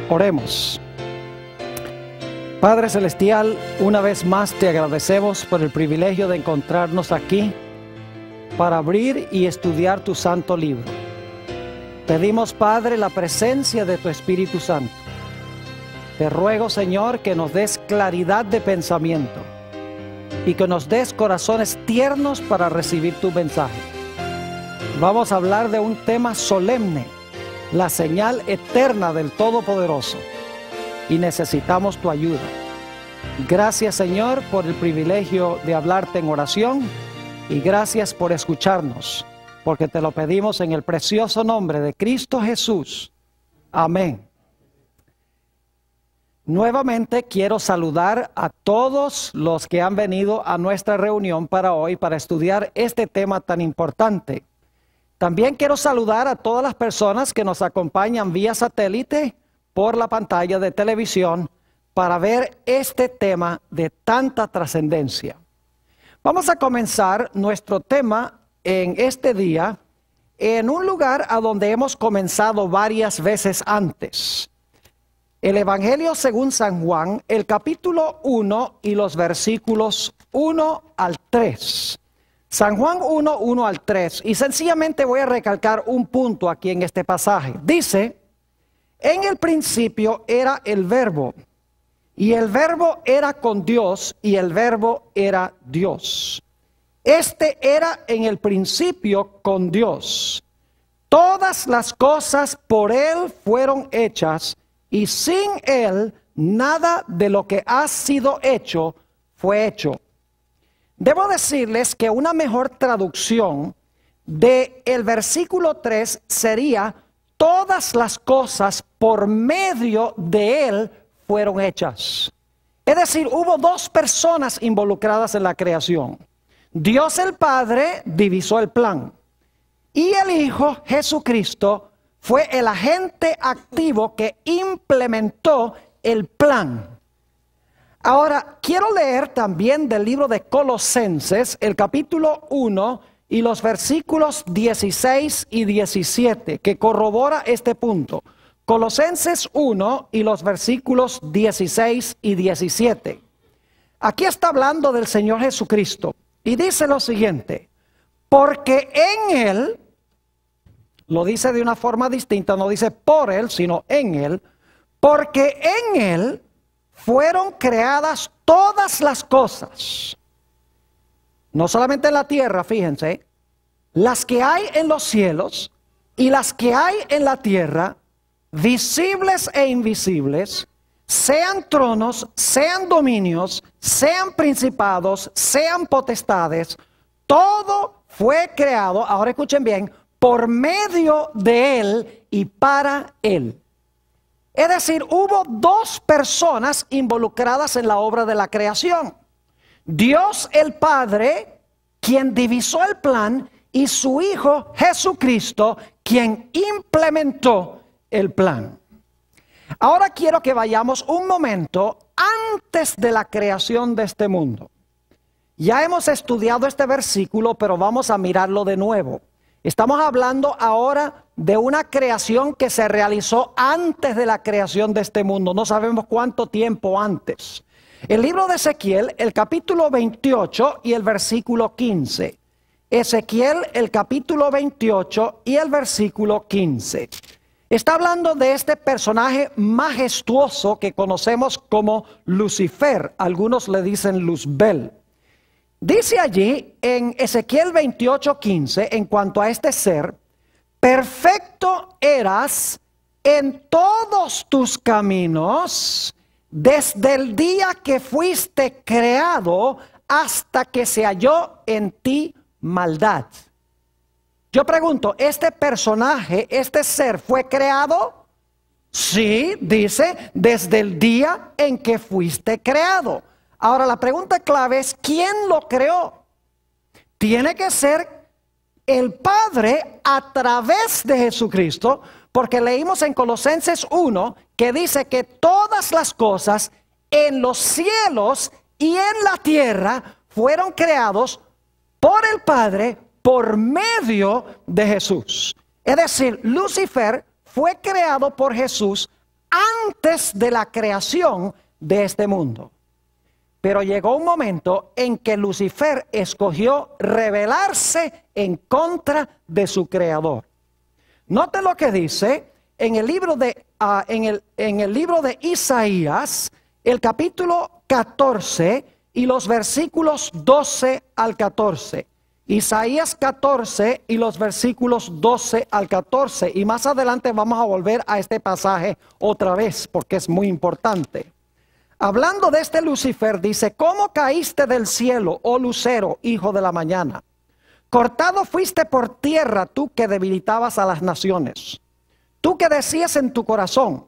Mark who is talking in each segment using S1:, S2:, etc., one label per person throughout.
S1: Oremos. Padre Celestial, una vez más te agradecemos por el privilegio de encontrarnos aquí para abrir y estudiar tu santo libro. Pedimos, Padre, la presencia de tu Espíritu Santo. Te ruego, Señor, que nos des claridad de pensamiento y que nos des corazones tiernos para recibir tu mensaje. Vamos a hablar de un tema solemne, la señal eterna del Todopoderoso, y necesitamos tu ayuda. Gracias, Señor, por el privilegio de hablarte en oración, y gracias por escucharnos, porque te lo pedimos en el precioso nombre de Cristo Jesús. Amén. Nuevamente quiero saludar a todos los que han venido a nuestra reunión para hoy para estudiar este tema tan importante. También quiero saludar a todas las personas que nos acompañan vía satélite por la pantalla de televisión para ver este tema de tanta trascendencia. Vamos a comenzar nuestro tema en este día en un lugar a donde hemos comenzado varias veces antes. El Evangelio según San Juan, el capítulo 1 y los versículos 1 al 3. San Juan 1, 1 al 3. Y sencillamente voy a recalcar un punto aquí en este pasaje. Dice, en el principio era el Verbo, y el Verbo era con Dios, y el Verbo era Dios. Este era en el principio con Dios. Todas las cosas por Él fueron hechas, y sin Él nada de lo que ha sido hecho fue hecho. Debo decirles que una mejor traducción del versículo 3 sería: todas las cosas por medio de Él fueron hechas. Es decir, hubo dos personas involucradas en la creación. Dios el Padre divisó el plan, y el Hijo Jesucristo fue el agente activo que implementó el plan. Ahora, quiero leer también del libro de Colosenses, el capítulo 1 y los versículos 16 y 17, que corrobora este punto. Colosenses 1 y los versículos 16 y 17. Aquí está hablando del Señor Jesucristo y dice lo siguiente: porque en Él, lo dice de una forma distinta, no dice por Él, sino en Él, porque en Él fueron creadas todas las cosas, no solamente en la tierra, fíjense, las que hay en los cielos y las que hay en la tierra, visibles e invisibles, sean tronos, sean dominios, sean principados, sean potestades, todo fue creado, ahora escuchen bien, por medio de Él y para Él. Es decir, hubo dos personas involucradas en la obra de la creación. Dios el Padre, quien divisó el plan, y su Hijo Jesucristo, quien implementó el plan. Ahora quiero que vayamos un momento antes de la creación de este mundo. Ya hemos estudiado este versículo, pero vamos a mirarlo de nuevo. Estamos hablando ahora de una creación que se realizó antes de la creación de este mundo. No sabemos cuánto tiempo antes. El libro de Ezequiel, el capítulo 28 y el versículo 15. Ezequiel, el capítulo 28 y el versículo 15. Está hablando de este personaje majestuoso que conocemos como Lucifer. Algunos le dicen Luzbel. Dice allí en Ezequiel 28:15, en cuanto a este ser: perfecto eras en todos tus caminos desde el día que fuiste creado hasta que se halló en ti maldad. Yo pregunto, ¿este personaje, este ser fue creado? Sí, dice, desde el día en que fuiste creado. Ahora la pregunta clave es: ¿quién lo creó? Tiene que ser el Padre a través de Jesucristo, porque leímos en Colosenses 1 que dice que todas las cosas en los cielos y en la tierra fueron creados por el Padre por medio de Jesús. Es decir, Lucifer fue creado por Jesús antes de la creación de este mundo. Pero llegó un momento en que Lucifer escogió rebelarse en contra de su creador. Note lo que dice en el libro de Isaías, el capítulo 14 y los versículos 12 al 14. Isaías 14 y los versículos 12 al 14. Y más adelante vamos a volver a este pasaje otra vez porque es muy importante. Hablando de este Lucifer, dice: ¿cómo caíste del cielo, oh lucero, hijo de la mañana? Cortado fuiste por tierra, tú que debilitabas a las naciones. Tú que decías en tu corazón: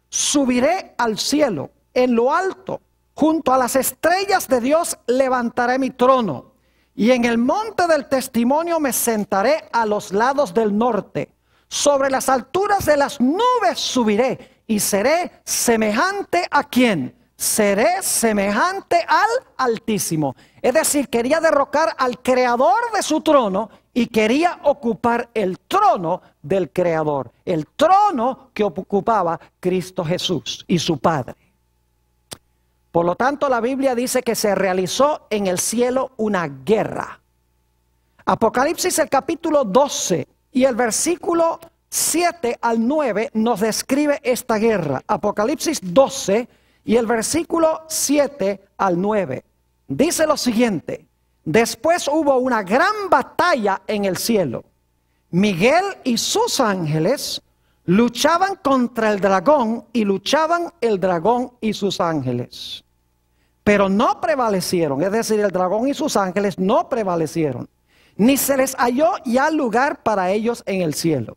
S1: subiré al cielo, en lo alto, junto a las estrellas de Dios levantaré mi trono. Y en el monte del testimonio me sentaré a los lados del norte. Sobre las alturas de las nubes subiré y seré semejante a ¿quién? Seré semejante al Altísimo. Es decir, quería derrocar al creador de su trono y quería ocupar el trono del creador. El trono que ocupaba Cristo Jesús y su Padre. Por lo tanto, la Biblia dice que se realizó en el cielo una guerra. Apocalipsis, el capítulo 12 y el versículo 7 al 9 nos describe esta guerra. Apocalipsis 12 y el versículo 7 al 9. Dice lo siguiente: después hubo una gran batalla en el cielo. Miguel y sus ángeles luchaban contra el dragón y luchaban el dragón y sus ángeles. Pero no prevalecieron, es decir, el dragón y sus ángeles no prevalecieron. Ni se les halló ya lugar para ellos en el cielo.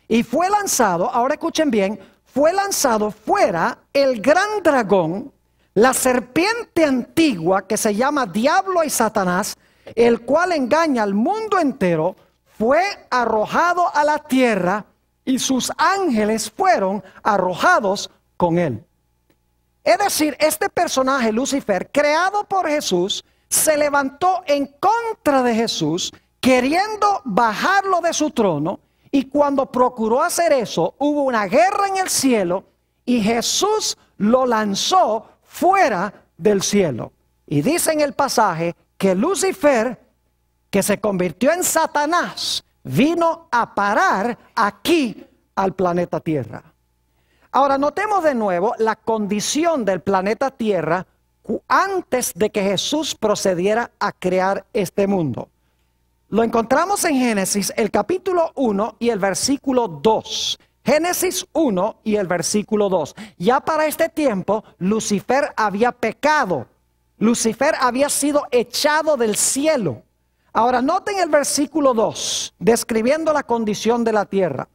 S1: Y fue lanzado, ahora escuchen bien, fue lanzado fuera el gran dragón, la serpiente antigua que se llama Diablo y Satanás, el cual engaña al mundo entero, fue arrojado a la tierra y sus ángeles fueron arrojados con él. Es decir, este personaje Lucifer, creado por Jesús, se levantó en contra de Jesús, queriendo bajarlo de su trono. Y cuando procuró hacer eso, hubo una guerra en el cielo y Jesús lo lanzó fuera del cielo. Y dice en el pasaje que Lucifer, que se convirtió en Satanás, vino a parar aquí al planeta Tierra. Ahora notemos de nuevo la condición del planeta Tierra antes de que Jesús procediera a crear este mundo. Lo encontramos en Génesis, el capítulo 1 y el versículo 2. Génesis 1 y el versículo 2. Ya para este tiempo, Lucifer había pecado. Lucifer había sido echado del cielo. Ahora noten el versículo 2, describiendo la condición de la tierra.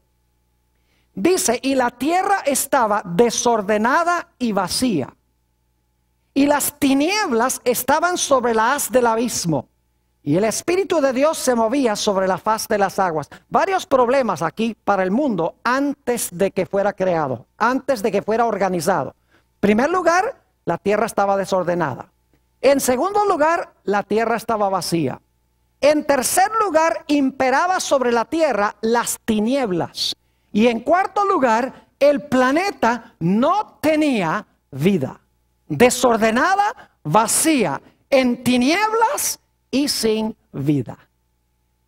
S1: Dice: y la tierra estaba desordenada y vacía, y las tinieblas estaban sobre la haz del abismo, y el Espíritu de Dios se movía sobre la faz de las aguas. Varios problemas aquí para el mundo antes de que fuera creado, antes de que fuera organizado. En primer lugar, la tierra estaba desordenada. En segundo lugar, la tierra estaba vacía. En tercer lugar, imperaba sobre la tierra las tinieblas. Y en cuarto lugar, el planeta no tenía vida. Desordenada, vacía, en tinieblas y sin vida.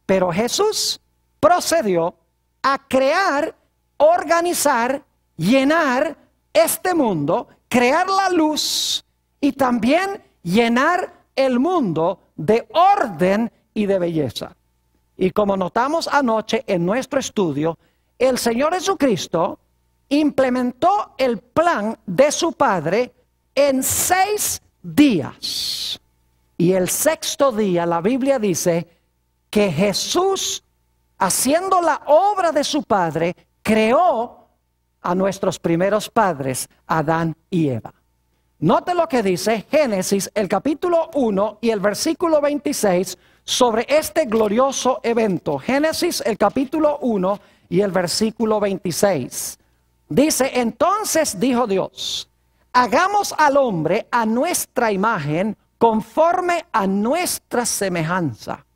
S1: Pero Jesús procedió a crear, organizar, llenar este mundo, crear la luz y también llenar el mundo de orden y de belleza. Y como notamos anoche en nuestro estudio, el Señor Jesucristo implementó el plan de su Padre en 6 días. Y el sexto día, la Biblia dice que Jesús, haciendo la obra de su Padre, creó a nuestros primeros padres, Adán y Eva. Note lo que dice Génesis, el capítulo 1 y el versículo 26 sobre este glorioso evento. Génesis, el capítulo 1 y el versículo 26. Dice: entonces dijo Dios: hagamos al hombre a nuestra imagen, conforme a nuestra semejanza,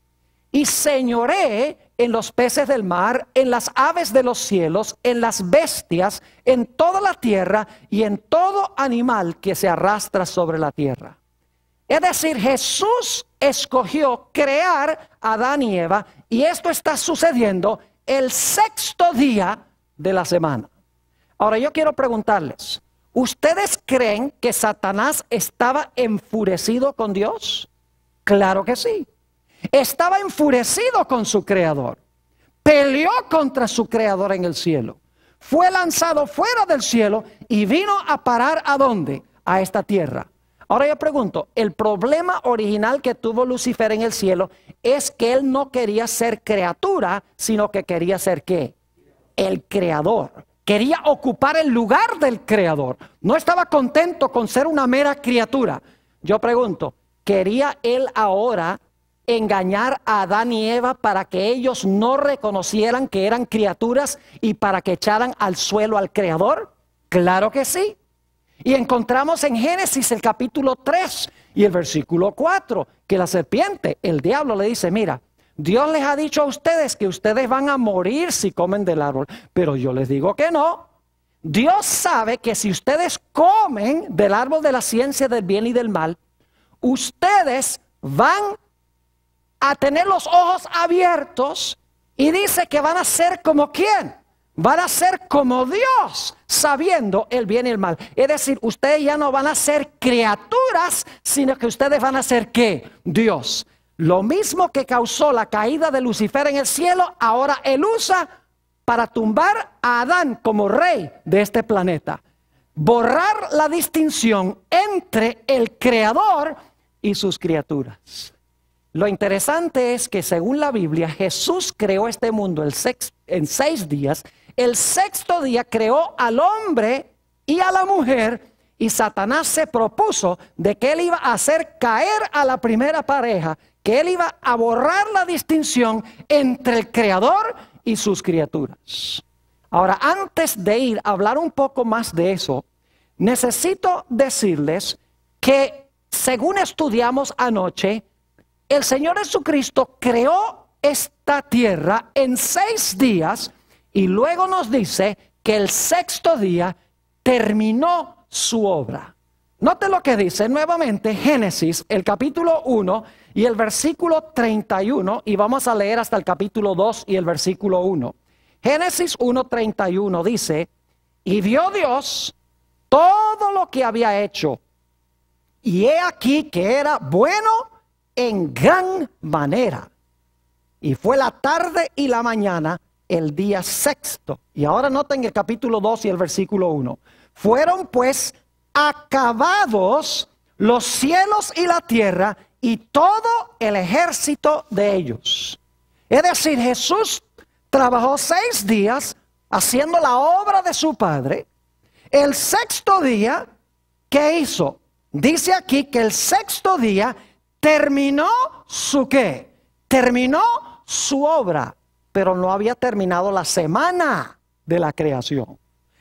S1: y señoree en los peces del mar, en las aves de los cielos, en las bestias, en toda la tierra y en todo animal que se arrastra sobre la tierra. Es decir, Jesús escogió crear a Adán y Eva, y esto está sucediendo el sexto día de la semana. Ahora yo quiero preguntarles, ¿ustedes creen que Satanás estaba enfurecido con Dios? Claro que sí. Estaba enfurecido con su creador. Peleó contra su creador en el cielo. Fue lanzado fuera del cielo y vino a parar ¿a dónde? A esta tierra. Ahora yo pregunto, el problema original que tuvo Lucifer en el cielo es que él no quería ser criatura, sino que quería ser ¿qué? El creador. Quería ocupar el lugar del creador. No estaba contento con ser una mera criatura. Yo pregunto, ¿quería él ahora engañar a Adán y Eva para que ellos no reconocieran que eran criaturas y para que echaran al suelo al creador? Claro que sí. Y encontramos en Génesis el capítulo 3 y el versículo 4 que la serpiente, el diablo, le dice, mira, Dios les ha dicho a ustedes que ustedes van a morir si comen del árbol, pero yo les digo que no. Dios sabe que si ustedes comen del árbol de la ciencia del bien y del mal, ustedes van a tener los ojos abiertos y dice que van a ser como ¿quién? Van a ser como Dios, sabiendo el bien y el mal. Es decir, ustedes ya no van a ser criaturas, sino que ustedes van a ser ¿qué? Dios. Lo mismo que causó la caída de Lucifer en el cielo, ahora él usa para tumbar a Adán como rey de este planeta. Borrar la distinción entre el creador y sus criaturas. Lo interesante es que según la Biblia, Jesús creó este mundo en 6 días. El sexto día creó al hombre y a la mujer, y Satanás se propuso de que él iba a hacer caer a la primera pareja, que él iba a borrar la distinción entre el creador y sus criaturas. Ahora, antes de ir a hablar un poco más de eso, necesito decirles que según estudiamos anoche, el Señor Jesucristo creó esta tierra en 6 días y luego nos dice que el sexto día terminó su obra. Note lo que dice nuevamente Génesis, el capítulo 1 y el versículo 31, y vamos a leer hasta el capítulo 2 y el versículo 1. Génesis 1:31 dice, y vio Dios todo lo que había hecho, y he aquí que era bueno en gran manera. Y fue la tarde y la mañana el día sexto. Y ahora noten el capítulo 2 y el versículo 1. Fueron pues acabados los cielos y la tierra y todo el ejército de ellos. Es decir, Jesús trabajó 6 días haciendo la obra de su Padre. El sexto día, ¿qué hizo? Dice aquí que el sexto día terminó su ¿qué? Terminó su obra, pero no había terminado la semana de la creación.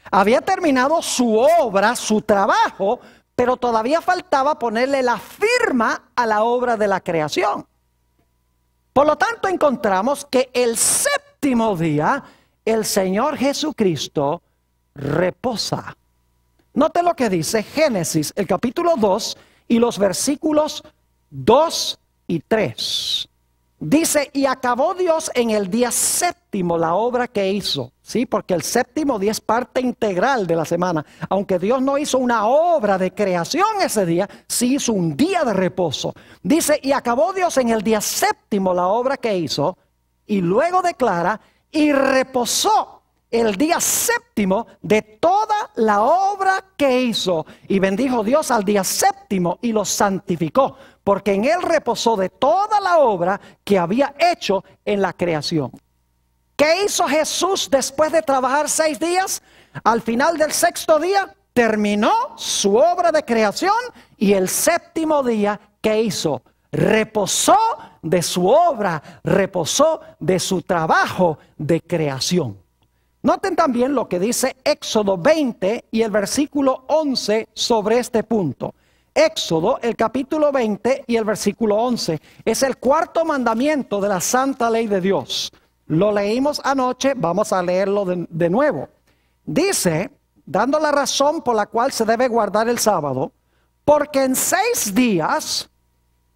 S1: Había terminado su obra, su trabajo, pero todavía faltaba ponerle la firma a la obra de la creación. Por lo tanto, encontramos que el séptimo día, el Señor Jesucristo reposa. Note lo que dice Génesis, el capítulo 2 y los versículos 2 y 3. Dice, y acabó Dios en el día séptimo la obra que hizo. Sí, porque el séptimo día es parte integral de la semana. Aunque Dios no hizo una obra de creación ese día, sí hizo un día de reposo. Dice, y acabó Dios en el día séptimo la obra que hizo. Y luego declara, y reposó el día séptimo de toda la obra que hizo. Y bendijo Dios al día séptimo y lo santificó, porque en él reposó de toda la obra que había hecho en la creación. ¿Qué hizo Jesús después de trabajar 6 días? Al final del sexto día terminó su obra de creación, y el séptimo día, ¿qué hizo? Reposó de su obra, reposó de su trabajo de creación. Noten también lo que dice Éxodo 20 y el versículo 11 sobre este punto. Éxodo, el capítulo 20 y el versículo 11, es el 4.º mandamiento de la santa ley de Dios. Lo leímos anoche, vamos a leerlo de nuevo. Dice, dando la razón por la cual se debe guardar el sábado, porque en 6 días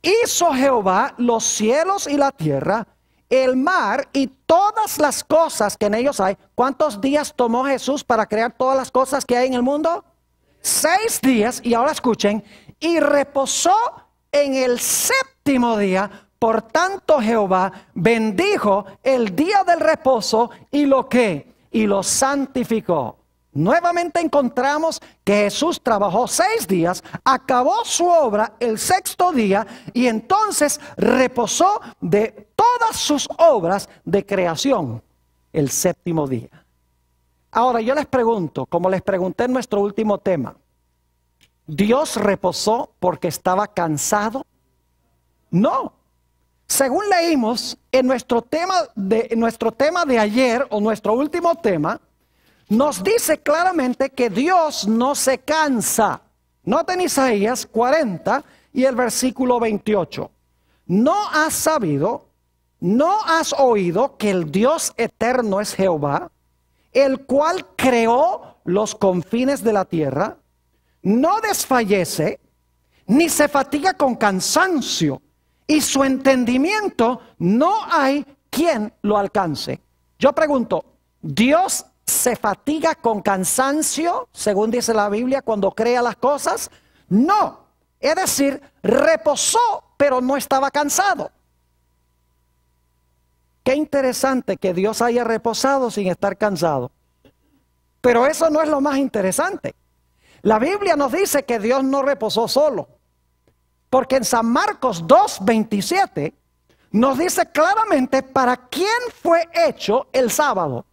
S1: hizo Jehová los cielos y la tierra, el mar y todas las cosas que en ellos hay. ¿Cuántos días tomó Jesús para crear todas las cosas que hay en el mundo? 6 días, y ahora escuchen, y reposó en el 7º día. Por tanto Jehová bendijo el día del reposo y lo que, y lo santificó. Nuevamente encontramos que Jesús trabajó 6 días, acabó su obra el 6º día y entonces reposó de todas sus obras de creación el 7º día. Ahora yo les pregunto, como les pregunté en nuestro último tema, ¿Dios reposó porque estaba cansado? No. Según leímos en nuestro tema de ayer, o nuestro último tema, nos dice claramente que Dios no se cansa. Noten Isaías 40 y el versículo 28. ¿No has sabido, no has oído que el Dios eterno es Jehová, el cual creó los confines de la tierra? No desfallece, ni se fatiga con cansancio, y su entendimiento no hay quien lo alcance. Yo pregunto, ¿Dios se fatiga con cansancio, según dice la Biblia, cuando crea las cosas? No, es decir, reposó, pero no estaba cansado. Qué interesante que Dios haya reposado sin estar cansado. Pero eso no es lo más interesante. La Biblia nos dice que Dios no reposó solo. Porque en San Marcos 2:27 nos dice claramente para quién fue hecho el sábado.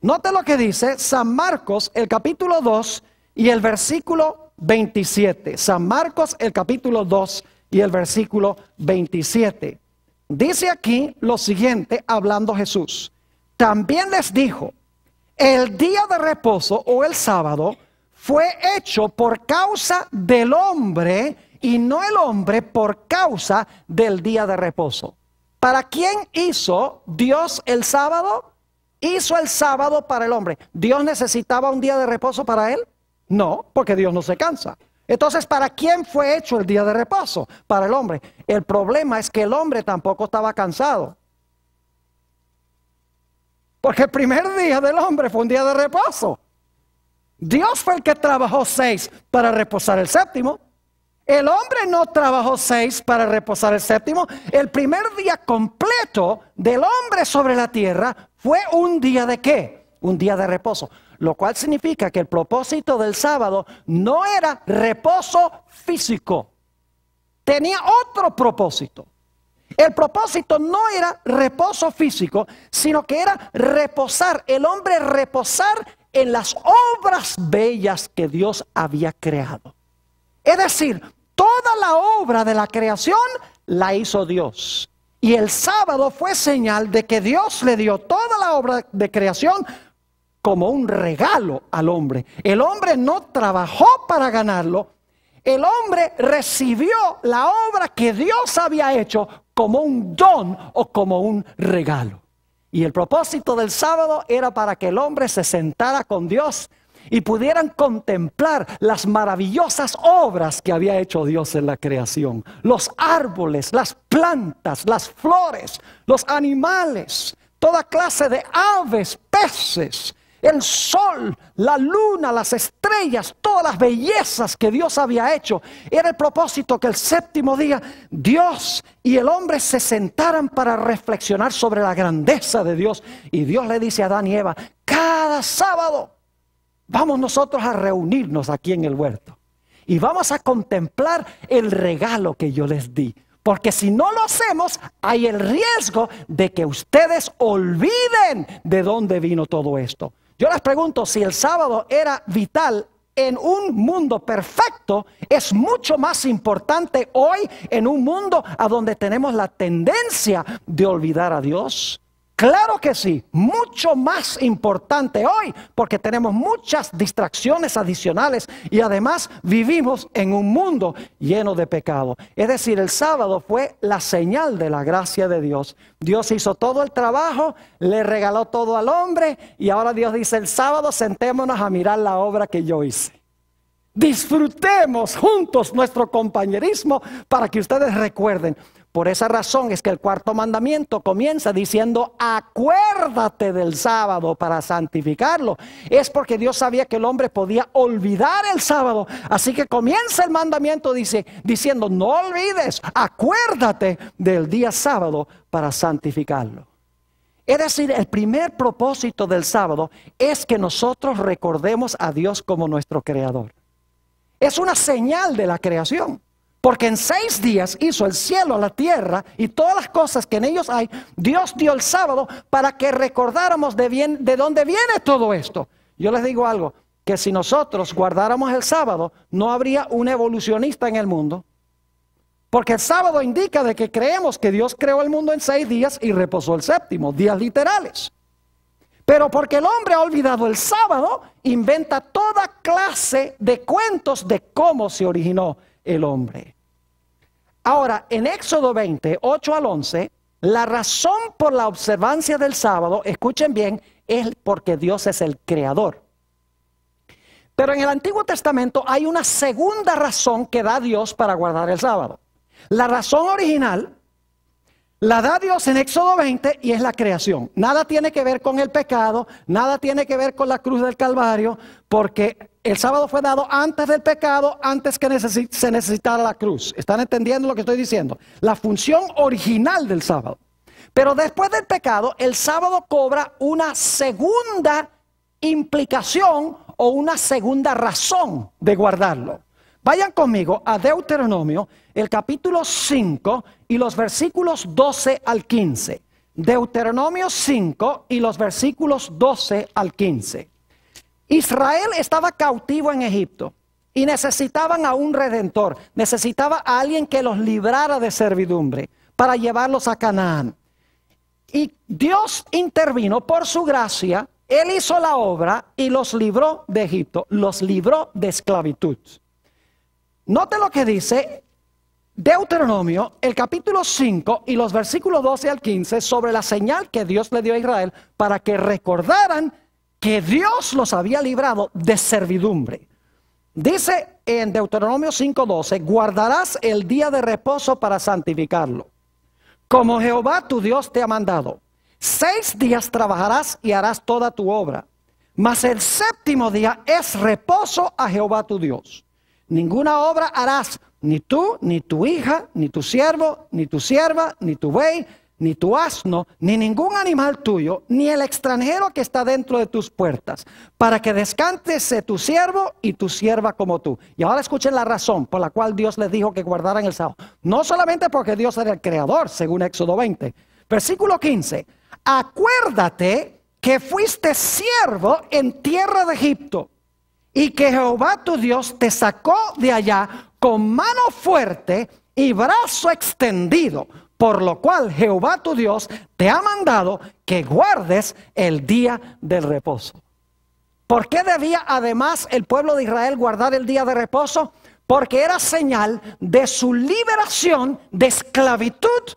S1: Note lo que dice San Marcos, el capítulo 2 y el versículo 27. San Marcos, el capítulo 2 y el versículo 27. Dice aquí lo siguiente, hablando Jesús. También les dijo, el día de reposo o el sábado fue hecho por causa del hombre y no el hombre por causa del día de reposo. ¿Para quién hizo Dios el sábado? Hizo el sábado para el hombre. ¿Dios necesitaba un día de reposo para él? No, porque Dios no se cansa. Entonces, ¿para quién fue hecho el día de reposo? Para el hombre. El problema es que el hombre tampoco estaba cansado. Porque el primer día del hombre fue un día de reposo. Dios fue el que trabajó 6 para reposar el 7º. El hombre no trabajó 6 para reposar el 7º. El primer día completo del hombre sobre la tierra fue un día de ¿qué? Un día de reposo. Lo cual significa que el propósito del sábado no era reposo físico. Tenía otro propósito. El propósito no era reposo físico, sino que era reposar. El hombre reposar en las obras bellas que Dios había creado. Es decir, toda la obra de la creación la hizo Dios. Y el sábado fue señal de que Dios le dio toda la obra de creación como un regalo al hombre. El hombre no trabajó para ganarlo. El hombre recibió la obra que Dios había hecho como un don o como un regalo. Y el propósito del sábado era para que el hombre se sentara con Dios y pudieran contemplar las maravillosas obras que había hecho Dios en la creación. Los árboles, las plantas, las flores, los animales, toda clase de aves, peces, el sol, la luna, las estrellas, todas las bellezas que Dios había hecho. Era el propósito que el 7º día Dios y el hombre se sentaran para reflexionar sobre la grandeza de Dios. Y Dios le dice a Adán y Eva, cada sábado vamos nosotros a reunirnos aquí en el huerto y vamos a contemplar el regalo que yo les di. Porque si no lo hacemos, hay el riesgo de que ustedes olviden de dónde vino todo esto. Yo les pregunto, si el sábado era vital en un mundo perfecto, es mucho más importante hoy en un mundo a donde tenemos la tendencia de olvidar a Dios. Claro que sí, mucho más importante hoy porque tenemos muchas distracciones adicionales y además vivimos en un mundo lleno de pecado. Es decir, el sábado fue la señal de la gracia de Dios. Dios hizo todo el trabajo, le regaló todo al hombre y ahora Dios dice: el sábado sentémonos a mirar la obra que yo hice. Disfrutemos juntos nuestro compañerismo para que ustedes recuerden. Por esa razón es que el cuarto mandamiento comienza diciendo: acuérdate del sábado para santificarlo. Es porque Dios sabía que el hombre podía olvidar el sábado. Así que comienza el mandamiento diciendo: no olvides, acuérdate del día sábado para santificarlo. Es decir, el primer propósito del sábado es que nosotros recordemos a Dios como nuestro creador. Es una señal de la creación. Porque en 6 días hizo el cielo, la tierra y todas las cosas que en ellos hay. Dios dio el sábado para que recordáramos de dónde viene todo esto. Yo les digo algo, que si nosotros guardáramos el sábado, no habría un evolucionista en el mundo. Porque el sábado indica de que creemos que Dios creó el mundo en 6 días y reposó el séptimo, días literales. Pero porque el hombre ha olvidado el sábado, inventa toda clase de cuentos de cómo se originó el hombre. Ahora, en Éxodo 20, 8 al 11, la razón por la observancia del sábado, escuchen bien, es porque Dios es el creador. Pero en el Antiguo Testamento hay una segunda razón que da Dios para guardar el sábado. La razón original la da Dios en Éxodo 20 y es la creación. Nada tiene que ver con el pecado, nada tiene que ver con la cruz del Calvario, porque el sábado fue dado antes del pecado, antes que se necesitara la cruz. ¿Están entendiendo lo que estoy diciendo? La función original del sábado. Pero después del pecado, el sábado cobra una segunda implicación o una segunda razón de guardarlo. Vayan conmigo a Deuteronomio, el capítulo 5 y los versículos 12 al 15. Deuteronomio 5 y los versículos 12 al 15. Israel estaba cautivo en Egipto y necesitaban a un redentor. Necesitaba a alguien que los librara de servidumbre para llevarlos a Canaán. Y Dios intervino por su gracia. Él hizo la obra y los libró de Egipto. Los libró de esclavitud. Note lo que dice Deuteronomio, el capítulo 5 y los versículos 12 al 15 sobre la señal que Dios le dio a Israel para que recordaran que Dios los había librado de servidumbre. Dice en Deuteronomio 5:12: guardarás el día de reposo para santificarlo, como Jehová tu Dios te ha mandado. 6 días trabajarás y harás toda tu obra, mas el séptimo día es reposo a Jehová tu Dios. Ninguna obra harás, ni tú, ni tu hija, ni tu siervo, ni tu sierva, ni tu buey, ni tu asno, ni ningún animal tuyo, ni el extranjero que está dentro de tus puertas, para que descanse tu siervo y tu sierva como tú. Y ahora escuchen la razón por la cual Dios les dijo que guardaran el sábado. No solamente porque Dios era el creador, según Éxodo 20. Versículo 15. Acuérdate que fuiste siervo en tierra de Egipto, y que Jehová tu Dios te sacó de allá con mano fuerte y brazo extendido, por lo cual Jehová tu Dios te ha mandado que guardes el día del reposo. ¿Por qué debía además el pueblo de Israel guardar el día de reposo? Porque era señal de su liberación de esclavitud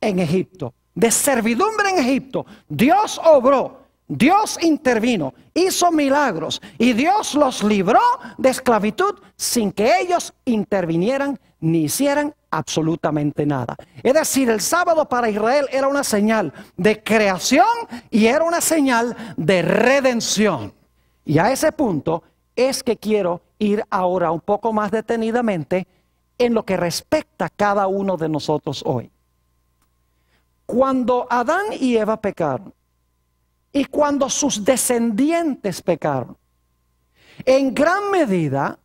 S1: en Egipto, de servidumbre en Egipto. Dios obró. Dios intervino, hizo milagros y Dios los libró de esclavitud sin que ellos intervinieran ni hicieran absolutamente nada. Es decir, el sábado para Israel era una señal de creación y era una señal de redención. Y a ese punto es que quiero ir ahora un poco más detenidamente en lo que respecta a cada uno de nosotros hoy. Cuando Adán y Eva pecaron, y cuando sus descendientes pecaron, en gran medida,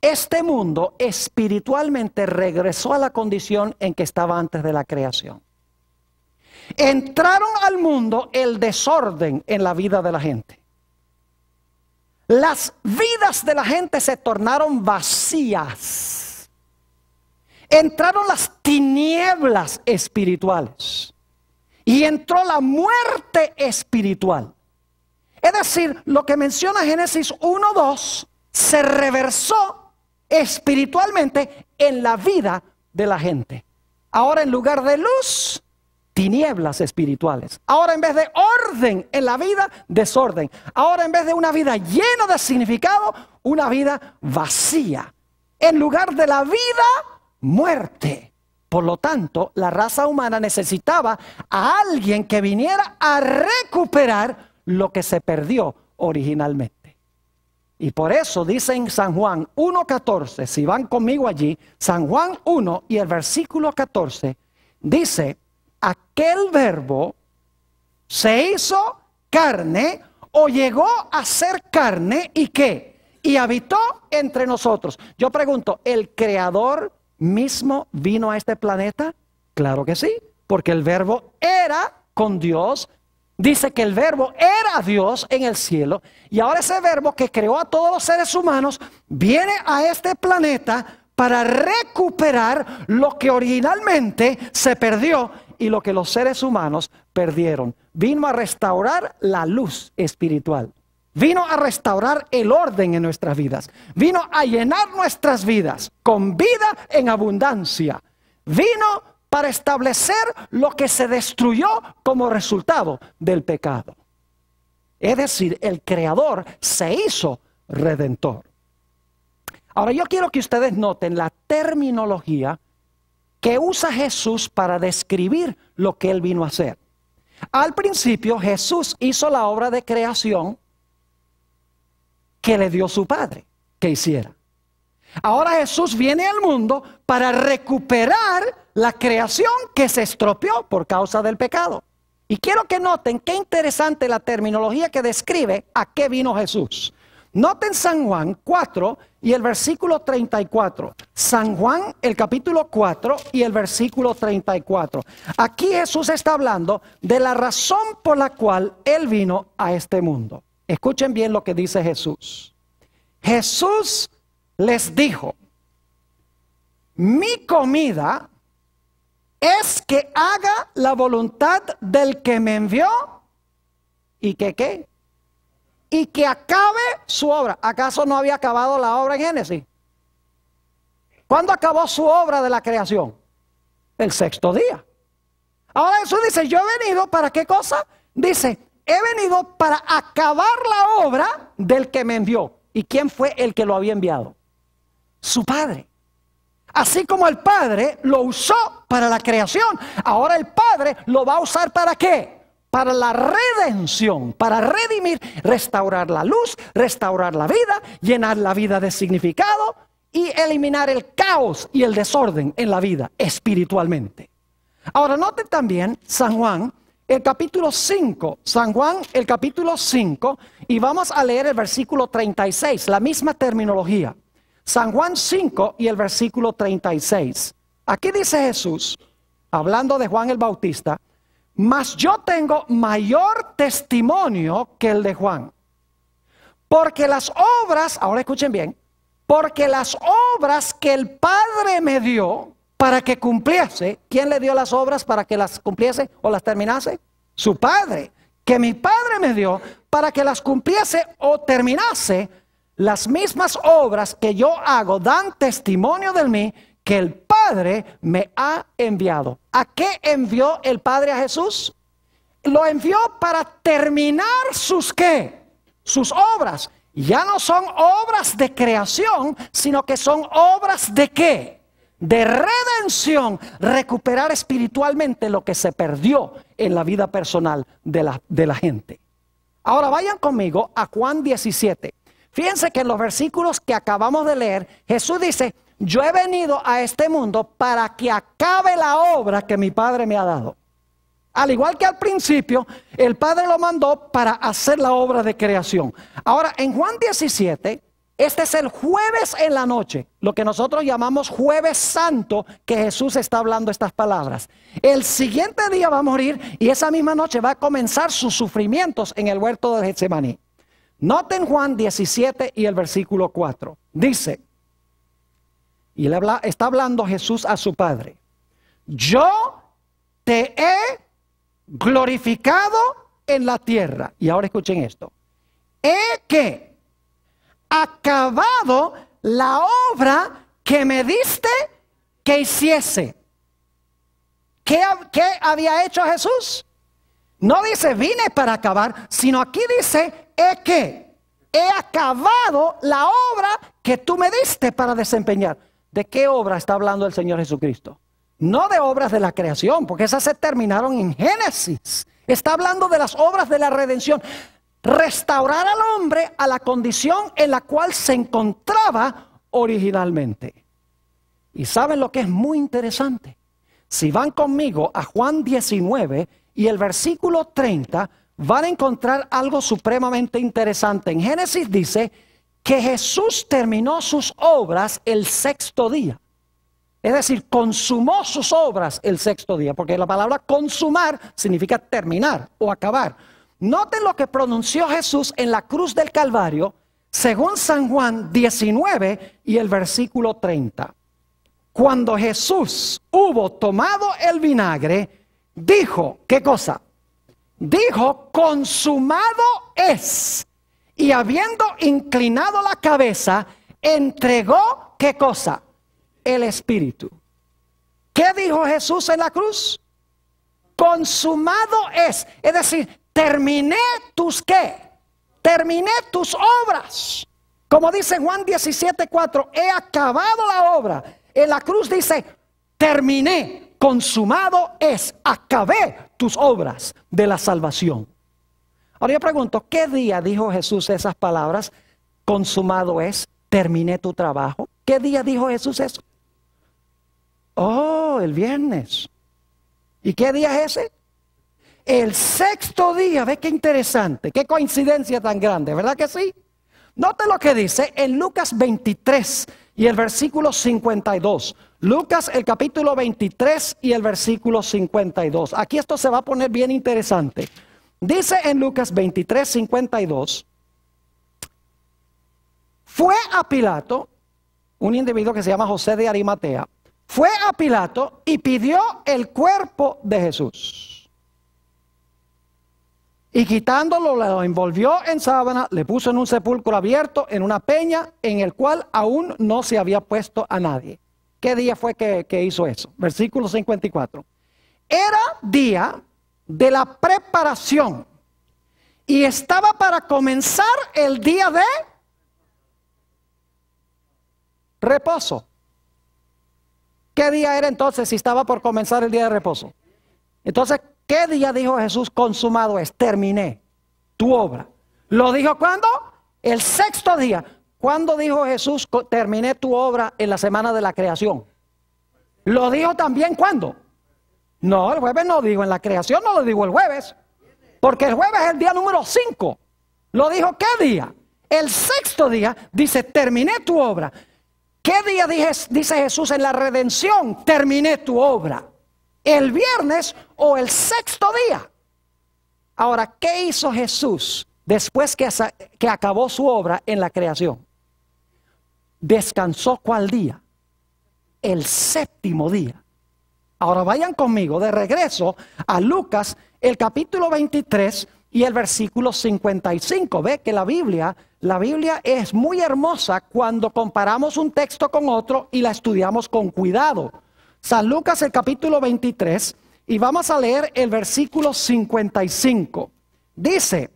S1: este mundo espiritualmente regresó a la condición en que estaba antes de la creación. Entraron al mundo el desorden en la vida de la gente. Las vidas de la gente se tornaron vacías. Entraron las tinieblas espirituales. y entró la muerte espiritual. Es decir, lo que menciona Génesis 1:2 se reversó espiritualmente en la vida de la gente. Ahora, en lugar de luz, tinieblas espirituales. Ahora, en vez de orden en la vida, desorden. Ahora, en vez de una vida llena de significado, una vida vacía. En lugar de la vida, muerte. Por lo tanto, la raza humana necesitaba a alguien que viniera a recuperar lo que se perdió originalmente. Y por eso dice en San Juan 1:14, si van conmigo allí, San Juan 1 y el versículo 14, dice: aquel verbo se hizo carne o llegó a ser carne, ¿y qué? Y habitó entre nosotros. Yo pregunto, ¿el Creador mismo vino a este planeta? Claro que sí, porque el verbo era con Dios. Dice que el verbo era Dios en el cielo, y ahora ese verbo que creó a todos los seres humanos viene a este planeta para recuperar lo que originalmente se perdió y lo que los seres humanos perdieron. Vino a restaurar la luz espiritual. Vino a restaurar el orden en nuestras vidas. Vino a llenar nuestras vidas con vida en abundancia. Vino para establecer lo que se destruyó como resultado del pecado. Es decir, el Creador se hizo redentor. Ahora yo quiero que ustedes noten la terminología que usa Jesús para describir lo que Él vino a hacer. Al principio Jesús hizo la obra de creación que le dio su Padre que hiciera. Ahora Jesús viene al mundo para recuperar la creación que se estropeó por causa del pecado. Y quiero que noten qué interesante la terminología que describe a qué vino Jesús. Noten San Juan 4 y el versículo 34. San Juan, el capítulo 4 y el versículo 34. Aquí Jesús está hablando de la razón por la cual Él vino a este mundo. Escuchen bien lo que dice Jesús. Jesús les dijo: mi comida es que haga la voluntad del que me envió y que ¿qué? Y que acabe su obra. ¿Acaso no había acabado la obra en Génesis? ¿Cuándo acabó su obra de la creación? El sexto día. Ahora Jesús dice: yo he venido ¿para qué cosa? Dice: he venido para acabar la obra del que me envió. ¿Y quién fue el que lo había enviado? Su Padre. Así como el Padre lo usó para la creación, ahora el Padre lo va a usar ¿para qué? Para la redención, para redimir, restaurar la luz, restaurar la vida, llenar la vida de significado y eliminar el caos y el desorden en la vida espiritualmente. Ahora noten también San Juan, el capítulo 5, San Juan, el capítulo 5, y vamos a leer el versículo 36, la misma terminología. San Juan 5 y el versículo 36. Aquí dice Jesús, hablando de Juan el Bautista: mas yo tengo mayor testimonio que el de Juan. Porque las obras, ahora escuchen bien, porque las obras que el Padre me dio para que cumpliese, ¿quién le dio las obras para que las cumpliese o las terminase? Su Padre. Que mi Padre me dio para que las cumpliese o terminase. Las mismas obras que yo hago dan testimonio de mí, que el Padre me ha enviado. ¿A qué envió el Padre a Jesús? Lo envió para terminar sus ¿qué? Sus obras. Ya no son obras de creación, sino que son obras de ¿qué? De redención. Recuperar espiritualmente lo que se perdió en la vida personal de la gente. Ahora vayan conmigo a Juan 17. Fíjense que en los versículos que acabamos de leer, Jesús dice: yo he venido a este mundo para que acabe la obra que mi Padre me ha dado. Al igual que al principio, el Padre lo mandó para hacer la obra de creación. Ahora, en Juan 17, este es el jueves en la noche, lo que nosotros llamamos Jueves Santo, que Jesús está hablando estas palabras. El siguiente día va a morir y esa misma noche va a comenzar sus sufrimientos en el huerto de Getsemaní. Noten Juan 17 y el versículo 4. Dice, y está hablando Jesús a su Padre: yo te he glorificado en la tierra. Y ahora escuchen esto. He que acabado la obra que me diste que hiciese. ¿Qué había hecho Jesús? No dice vine para acabar, sino aquí dice he que he acabado la obra que tú me diste para desempeñar. ¿De qué obra está hablando el Señor Jesucristo? No de obras de la creación, porque esas se terminaron en Génesis. Está hablando de las obras de la redención. Restaurar al hombre a la condición en la cual se encontraba originalmente. Y ¿saben lo que es muy interesante? Si van conmigo a Juan 19 y el versículo 30, van a encontrar algo supremamente interesante. En Génesis dice que Jesús terminó sus obras el sexto día. Es decir, consumó sus obras el sexto día, porque la palabra consumar significa terminar o acabar. Noten lo que pronunció Jesús en la cruz del Calvario, según San Juan 19 y el versículo 30. Cuando Jesús hubo tomado el vinagre, dijo, ¿qué cosa? Dijo, consumado es. Y habiendo inclinado la cabeza, entregó, ¿qué cosa? El Espíritu. ¿Qué dijo Jesús en la cruz? Consumado es. Es decir, terminé tus ¿qué? Terminé tus obras. Como dice Juan 17:4, he acabado la obra. En la cruz dice, terminé, consumado es, acabé tus obras de la salvación. Ahora yo pregunto, ¿qué día dijo Jesús esas palabras? Consumado es, terminé tu trabajo. ¿Qué día dijo Jesús eso? Oh, el viernes. ¿Y qué día es ese? El sexto día. Ve qué interesante, qué coincidencia tan grande, ¿verdad que sí? Note lo que dice en Lucas 23 y el versículo 52. Lucas el capítulo 23 y el versículo 52. Aquí esto se va a poner bien interesante. Dice en Lucas 23, 52. Fue a Pilato, un individuo que se llama José de Arimatea, fue a Pilato y pidió el cuerpo de Jesús. Y quitándolo, lo envolvió en sábana, le puso en un sepulcro abierto, en una peña, en el cual aún no se había puesto a nadie. ¿Qué día fue que hizo eso? Versículo 54. Era día de la preparación y estaba para comenzar el día de reposo. ¿Qué día era entonces si estaba por comenzar el día de reposo? Entonces, ¿qué día dijo Jesús consumado es? Terminé tu obra. ¿Lo dijo cuándo? El sexto día. ¿Cuándo dijo Jesús terminé tu obra en la semana de la creación? ¿Lo dijo también cuándo? No, el jueves no dijo en la creación, no lo dijo el jueves. Porque el jueves es el día número 5. ¿Lo dijo qué día? El sexto día dice terminé tu obra. ¿Qué día dice Jesús en la redención? Terminé tu obra. ¿El viernes o el sexto día? Ahora, ¿qué hizo Jesús después que acabó su obra en la creación? ¿Descansó cuál día? El séptimo día. Ahora vayan conmigo de regreso a Lucas, el capítulo 23 y el versículo 55. Ve que la Biblia es muy hermosa cuando comparamos un texto con otro y la estudiamos con cuidado. San Lucas el capítulo 23 y vamos a leer el versículo 55. Dice,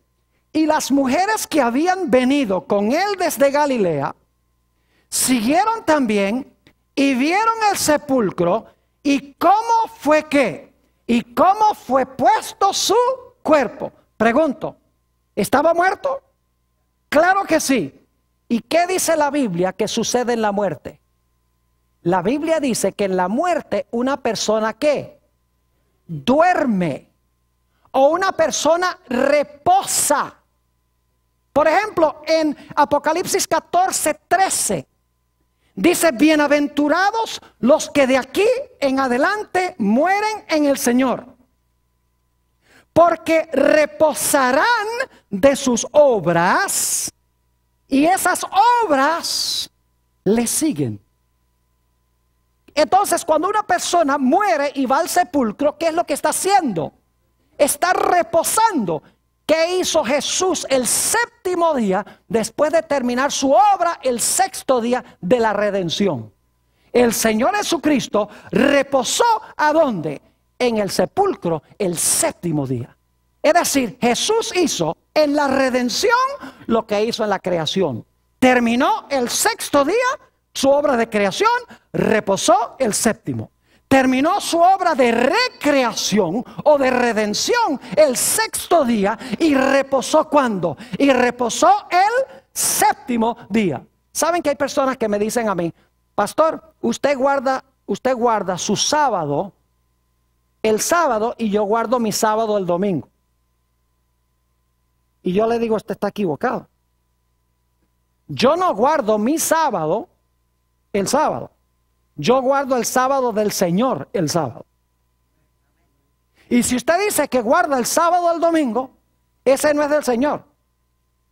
S1: y las mujeres que habían venido con él desde Galilea, siguieron también y vieron el sepulcro y cómo fue que, y cómo fue puesto su cuerpo. Pregunto, ¿estaba muerto? Claro que sí. ¿Y qué dice la Biblia que sucede en la muerte? La Biblia dice que en la muerte una persona ¿qué? Duerme. O una persona reposa. Por ejemplo, en Apocalipsis 14:13 dice, bienaventurados los que de aquí en adelante mueren en el Señor, porque reposarán de sus obras y esas obras le siguen. Entonces, cuando una persona muere y va al sepulcro, ¿qué es lo que está haciendo? está reposando. ¿Qué hizo Jesús el séptimo día después de terminar su obra el sexto día de la redención? El Señor Jesucristo reposó ¿a dónde? En el sepulcro el séptimo día. Es decir, Jesús hizo en la redención lo que hizo en la creación. Terminó el sexto día su obra de creación, reposó el séptimo. Terminó su obra de recreación o de redención el sexto día y reposó ¿cuándo? Y reposó el séptimo día. ¿Saben que hay personas que me dicen a mí, pastor, usted guarda su sábado el sábado y yo guardo mi sábado el domingo? Y yo le digo, usted está equivocado. Yo no guardo mi sábado el sábado. Yo guardo el sábado del Señor el sábado. Y si usted dice que guarda el sábado el domingo, ese no es del Señor.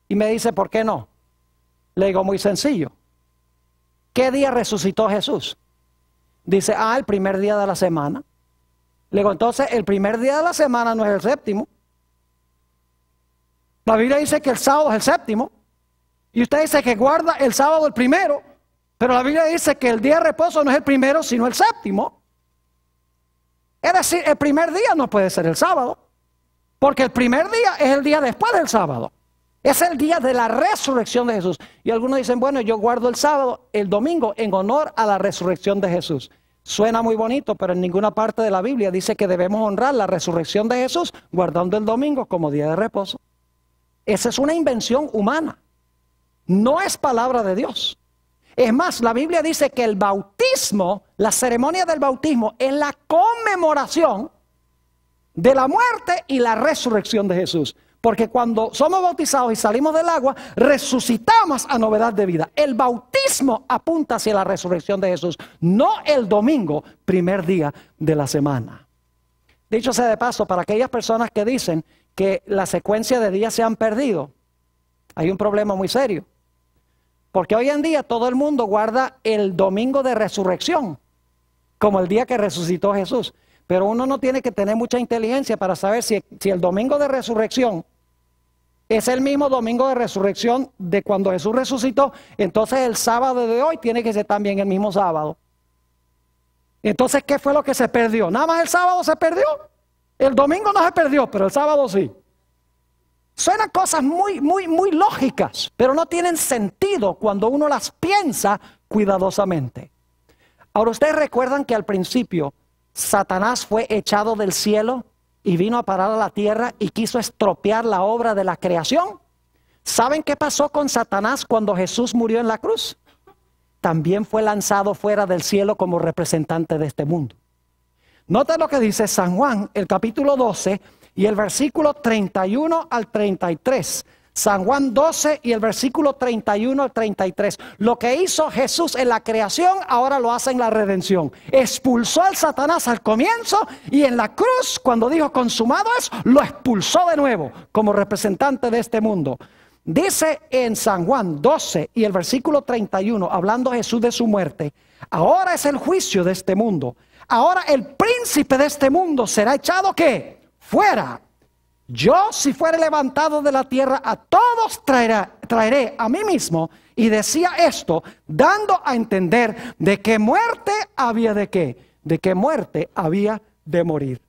S1: Y me dice, ¿por qué no? Le digo, muy sencillo. ¿Qué día resucitó Jesús? Dice, el primer día de la semana. Le digo, entonces el primer día de la semana no es el séptimo. La Biblia dice que el sábado es el séptimo. Y usted dice que guarda el sábado el primero. Pero la Biblia dice que el día de reposo no es el primero, sino el séptimo. Es decir, el primer día no puede ser el sábado. Porque el primer día es el día después del sábado. Es el día de la resurrección de Jesús. Y algunos dicen, bueno, yo guardo el sábado, el domingo, en honor a la resurrección de Jesús. Suena muy bonito, pero en ninguna parte de la Biblia dice que debemos honrar la resurrección de Jesús guardando el domingo como día de reposo. Esa es una invención humana. No es palabra de Dios. Es más, la Biblia dice que el bautismo, la ceremonia del bautismo, es la conmemoración de la muerte y la resurrección de Jesús. Porque cuando somos bautizados y salimos del agua, resucitamos a novedad de vida. El bautismo apunta hacia la resurrección de Jesús, no el domingo, primer día de la semana. Dicho sea de paso, para aquellas personas que dicen que la secuencia de días se han perdido, hay un problema muy serio. Porque hoy en día todo el mundo guarda el domingo de resurrección como el día que resucitó Jesús. Pero uno no tiene que tener mucha inteligencia para saber si el domingo de resurrección es el mismo domingo de resurrección de cuando Jesús resucitó. Entonces el sábado de hoy tiene que ser también el mismo sábado. Entonces, ¿qué fue lo que se perdió? Nada más el sábado se perdió. El domingo no se perdió, pero el sábado sí. Suenan cosas muy lógicas, pero no tienen sentido cuando uno las piensa cuidadosamente. Ahora, ustedes recuerdan que al principio Satanás fue echado del cielo y vino a parar a la tierra y quiso estropear la obra de la creación. ¿Saben qué pasó con Satanás cuando Jesús murió en la cruz? También fue lanzado fuera del cielo como representante de este mundo. Nota lo que dice San Juan, el capítulo 12 y el versículo 31 al 33. San Juan 12 y el versículo 31 al 33. Lo que hizo Jesús en la creación, ahora lo hace en la redención. Expulsó al Satanás al comienzo y en la cruz, cuando dijo consumado es, lo expulsó de nuevo como representante de este mundo. Dice en San Juan 12 y el versículo 31, hablando Jesús de su muerte, ahora es el juicio de este mundo. Ahora el príncipe de este mundo será echado ¿qué? Fuera. Yo, si fuere levantado de la tierra, a todos traeré a mí mismo. Y decía esto, dando a entender de qué muerte había de qué. De qué muerte había de morir.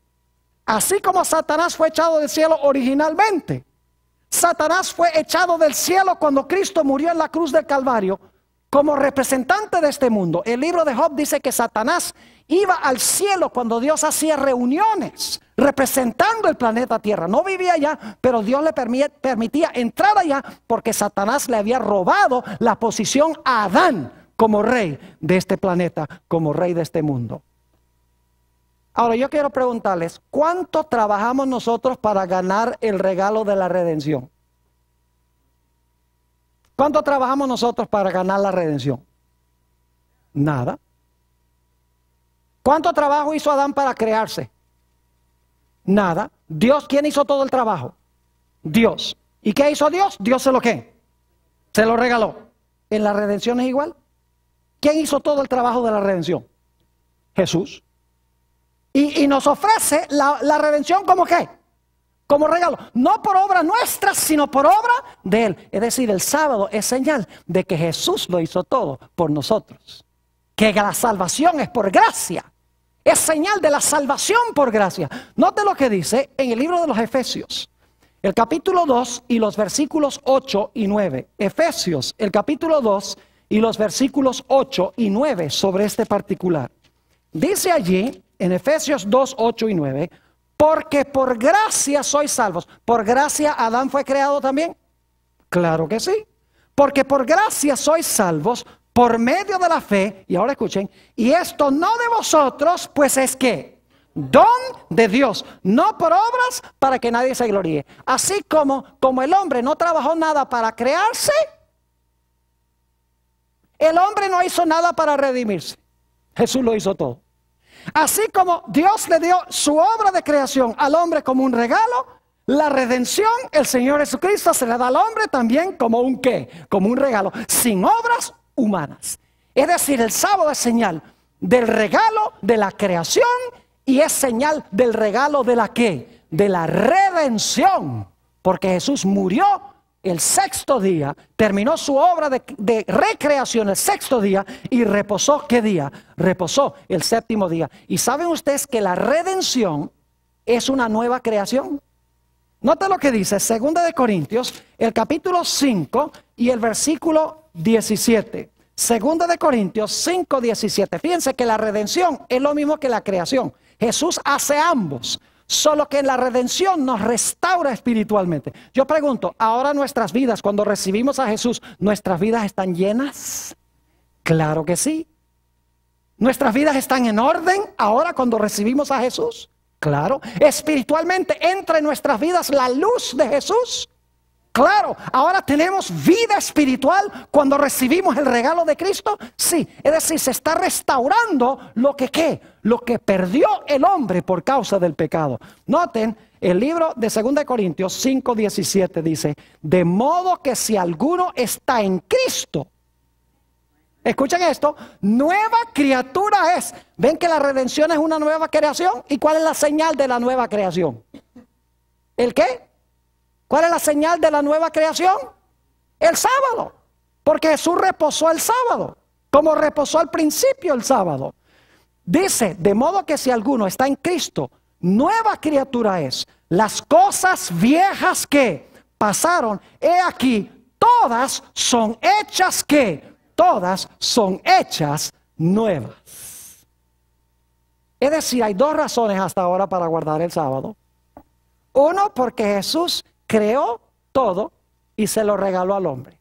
S1: Así como Satanás fue echado del cielo originalmente. Satanás fue echado del cielo cuando Cristo murió en la cruz del Calvario como representante de este mundo. El libro de Job dice que Satanás iba al cielo cuando Dios hacía reuniones representando el planeta Tierra. No vivía allá, pero Dios le permitía entrar allá porque Satanás le había robado la posición a Adán como rey de este planeta, como rey de este mundo. Ahora yo quiero preguntarles, ¿cuánto trabajamos nosotros para ganar el regalo de la redención? ¿Cuánto trabajamos nosotros para ganar la redención? Nada. ¿Cuánto trabajo hizo Adán para crearse? Nada. Dios, ¿quién hizo todo el trabajo? Dios. ¿Y qué hizo Dios? Dios se lo ¿qué? Se lo regaló. ¿En la redención es igual? ¿Quién hizo todo el trabajo de la redención? Jesús. Y nos ofrece la redención como ¿qué? como regalo, no por obra nuestra, sino por obra de Él. Es decir, el sábado es señal de que Jesús lo hizo todo por nosotros. Que la salvación es por gracia. Es señal de la salvación por gracia. Note lo que dice en el libro de los Efesios, el capítulo 2 y los versículos 8 y 9. Efesios, el capítulo 2 y los versículos 8 y 9 sobre este particular. Dice allí, en Efesios 2, 8 y 9, porque por gracia sois salvos. ¿Por gracia Adán fue creado también? Claro que sí. Porque por gracia sois salvos por medio de la fe, y ahora escuchen, y esto no de vosotros, pues es que don de Dios, no por obras para que nadie se gloríe. Así como el hombre no trabajó nada para crearse, el hombre no hizo nada para redimirse. Jesús lo hizo todo. Así como Dios le dio su obra de creación al hombre como un regalo, la redención, el Señor Jesucristo se le da al hombre también como un ¿qué? Como un regalo, sin obras humanas. Es decir, el sábado es señal del regalo de la creación y es señal del regalo de la ¿qué? De la redención. Porque Jesús murió el sexto día, terminó su obra de recreación el sexto día y reposó, ¿qué día? Reposó el séptimo día. ¿Y saben ustedes que la redención es una nueva creación? Note lo que dice 2 de Corintios, el capítulo 5 y el versículo 17. 2 de Corintios 5, 17. Fíjense que la redención es lo mismo que la creación. Jesús hace ambos. Solo que en la redención nos restaura espiritualmente. Yo pregunto, ¿ahora nuestras vidas, cuando recibimos a Jesús, nuestras vidas están llenas? Claro que sí. ¿Nuestras vidas están en orden ahora cuando recibimos a Jesús? Claro. ¿Espiritualmente entra en nuestras vidas la luz de Jesús? Claro. ¿Ahora tenemos vida espiritual cuando recibimos el regalo de Cristo? Sí. Es decir, se está restaurando lo que ¿qué? Lo que perdió el hombre por causa del pecado. Noten, el libro de 2 de Corintios 5, 17 dice, de modo que si alguno está en Cristo, escuchen esto, nueva criatura es. ¿Ven que la redención es una nueva creación? ¿Y cuál es la señal de la nueva creación? ¿El qué? ¿Cuál es la señal de la nueva creación? El sábado. Porque Jesús reposó el sábado, como reposó al principio el sábado. Dice, de modo que si alguno está en Cristo, nueva criatura es. Las cosas viejas que pasaron, he aquí, todas son hechas ¿qué? Todas son hechas nuevas. Es decir, hay dos razones hasta ahora para guardar el sábado. Uno, porque Jesús creó todo y se lo regaló al hombre.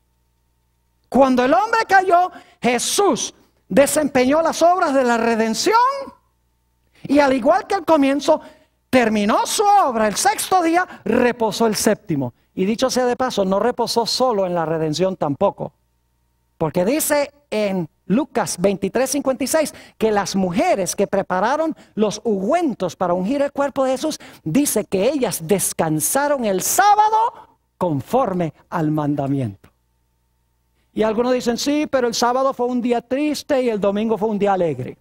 S1: Cuando el hombre cayó, Jesús desempeñó las obras de la redención y al igual que al comienzo, terminó su obra el sexto día, reposó el séptimo. Y dicho sea de paso, no reposó solo en la redención tampoco. Porque dice en Lucas 23:56 que las mujeres que prepararon los ungüentos para ungir el cuerpo de Jesús, dice que ellas descansaron el sábado conforme al mandamiento. Y algunos dicen, sí, pero el sábado fue un día triste y el domingo fue un día alegre.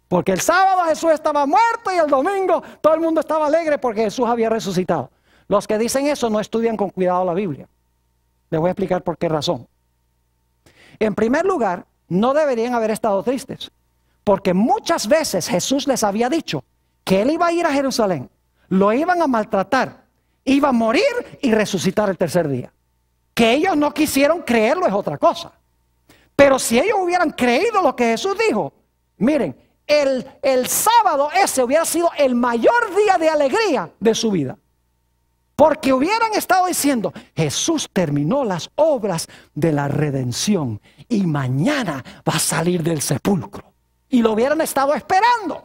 S1: Porque el sábado Jesús estaba muerto y el domingo todo el mundo estaba alegre porque Jesús había resucitado. Los que dicen eso no estudian con cuidado la Biblia. Les voy a explicar por qué razón. En primer lugar, no deberían haber estado tristes, porque muchas veces Jesús les había dicho que Él iba a ir a Jerusalén, lo iban a maltratar, iba a morir y resucitar el tercer día. Que ellos no quisieron creerlo es otra cosa. Pero si ellos hubieran creído lo que Jesús dijo, miren, el sábado ese hubiera sido el mayor día de alegría de su vida. Porque hubieran estado diciendo, Jesús terminó las obras de la redención y mañana va a salir del sepulcro. Y lo hubieran estado esperando.